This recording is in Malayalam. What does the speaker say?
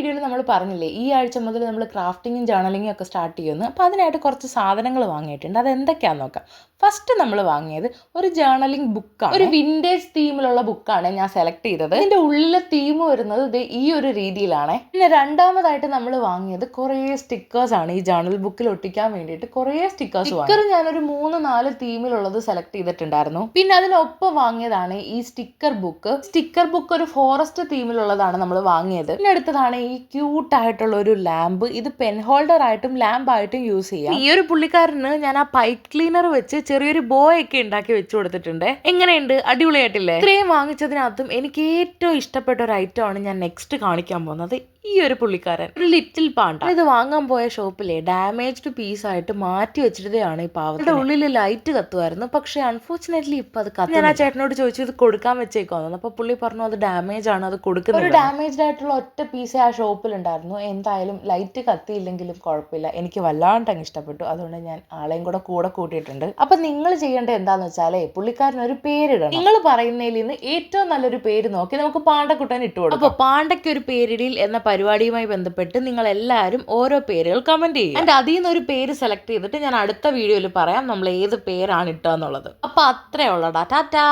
വീഡിയോയിൽ നമ്മൾ പറഞ്ഞില്ലേ ഈ ആഴ്ച മുതൽ നമ്മൾ ക്രാഫ്റ്റിങ്ങും ജേർണലിങ്ങും ഒക്കെ സ്റ്റാർട്ട് ചെയ്യുന്നു. അപ്പോൾ അതിനായിട്ട് കുറച്ച് സാധനങ്ങൾ വാങ്ങിയിട്ടുണ്ട്. അത് എന്തൊക്കെയാണെന്ന് നോക്കാം. ഫസ്റ്റ് നമ്മൾ വാങ്ങിയത് ഒരു ജേർണലിംഗ് ബുക്കാണ്. ഒരു വിൻറ്റേജ് തീമിലുള്ള ബുക്കാണ് ഞാൻ സെലക്ട് ചെയ്തത്. ഇതിൻ്റെ ഉള്ളിലെ തീം വരുന്നത് ഈ ഒരു രീതിയിലാണ്. പിന്നെ രണ്ടാമതായിട്ട് നമ്മൾ വാങ്ങിയത് കുറേ സ്റ്റിക്കേഴ്സ് ആണ്. ഈ ജേർണൽ ബുക്കിൽ ഒട്ടിക്കാൻ വേണ്ടിയിട്ട് കുറേ സ്റ്റിക്കർ ഞാനൊരു 3-4 തീമിലുള്ളത് സെലക്ട് ചെയ്തിട്ടുണ്ടായിരുന്നു. പിന്നെ അതിനൊപ്പം വാങ്ങിയതാണ് ഈ സ്റ്റിക്കർ ബുക്ക് ഒരു ഫോറസ്റ്റ് തീമിലുള്ളതാണ് നമ്മൾ വാങ്ങിയത്. പിന്നെ അടുത്തതാണ് ഈ ക്യൂട്ട് ആയിട്ടുള്ള ഒരു ലാമ്പ്. ഇത് പെൻ ഹോൾഡർ ആയിട്ടും ലാമ്പ് ആയിട്ടും യൂസ് ചെയ്യാം. ഈ ഒരു പുള്ളിക്കാരന് ഞാൻ ആ പൈപ്പ് ക്ലീനർ വെച്ച് ചെറിയൊരു ബോയ് ഒക്കെ ഉണ്ടാക്കി വെച്ചു കൊടുത്തിട്ടുണ്ട്. എങ്ങനെയുണ്ട്? അടിപൊളിയായിട്ടില്ലേ? ഇത്രയും വാങ്ങിച്ചതിനകത്തും എനിക്ക് ഏറ്റവും ഇഷ്ടപ്പെട്ട ഒരു ഐറ്റം ആണ് ഞാൻ നെക്സ്റ്റ് കാണിക്കാൻ പോകുന്നത്. ഈ ഒരു പുള്ളിക്കാരൻ ഒരു ലിറ്റിൽ പാണ്ട. ഇത് വാങ്ങാൻ പോയ ഷോപ്പിലെ ഡാമേജ്ഡ് പീസ് ആയിട്ട് മാറ്റി വെച്ചിട്ടാണ് ഈ പാവത്തിന്റെ ഉള്ളിൽ ലൈറ്റ് കത്തുമായിരുന്നു. പക്ഷെ അൺഫോർച്ചുനേറ്റ്ലി ഇപ്പൊ അത് കത്തി. ഞാൻ ആ ചേട്ടനോട് ചോദിച്ചു ഇത് കൊടുക്കാൻ വെച്ചേക്കാന്ന്. അപ്പൊ പുള്ളി പറഞ്ഞു അത് ഡാമേജ് ആണ്, അത് കൊടുക്കുന്നത്. ഒരു ഡാമേജ്ഡ് ആയിട്ടുള്ള ഒറ്റ പീസേ ആ ഷോപ്പിൽ ഉണ്ടായിരുന്നു. എന്തായാലും ലൈറ്റ് കത്തിയില്ലെങ്കിലും കുഴപ്പമില്ല, എനിക്ക് വല്ലാണ്ട് അങ്ങ് ഇഷ്ടപ്പെട്ടു. അതുകൊണ്ട് ഞാൻ ആളെയും കൂടെ കൂട്ടിയിട്ടുണ്ട്. അപ്പൊ നിങ്ങൾ ചെയ്യേണ്ടത് എന്താന്ന് വെച്ചാലേ പുള്ളിക്കാരന് ഒരു പേരിടണം. നിങ്ങൾ പറയുന്നതിൽ നിന്ന് ഏറ്റവും നല്ലൊരു പേര് നോക്കി നമുക്ക് പാണ്ടക്കുട്ടൻ ഇട്ടു കൊടുക്കും. അപ്പൊ പാണ്ടയ്ക്ക് ഒരു പേരിടിൽ എന്ന പരിപാടിയുമായി ബന്ധപ്പെട്ട് നിങ്ങൾ എല്ലാവരും ഓരോ പേരുകൾ കമന്റ് ചെയ്യും. എൻ്റെ അതിൽ നിന്ന് ഒരു പേര് സെലക്ട് ചെയ്തിട്ട് ഞാൻ അടുത്ത വീഡിയോയിൽ പറയാം നമ്മൾ ഏത് പേരാണ് ഇട്ടതെന്നുള്ളത്. അപ്പൊ അത്രേ ഉള്ളടാ. ടാറ്റാ.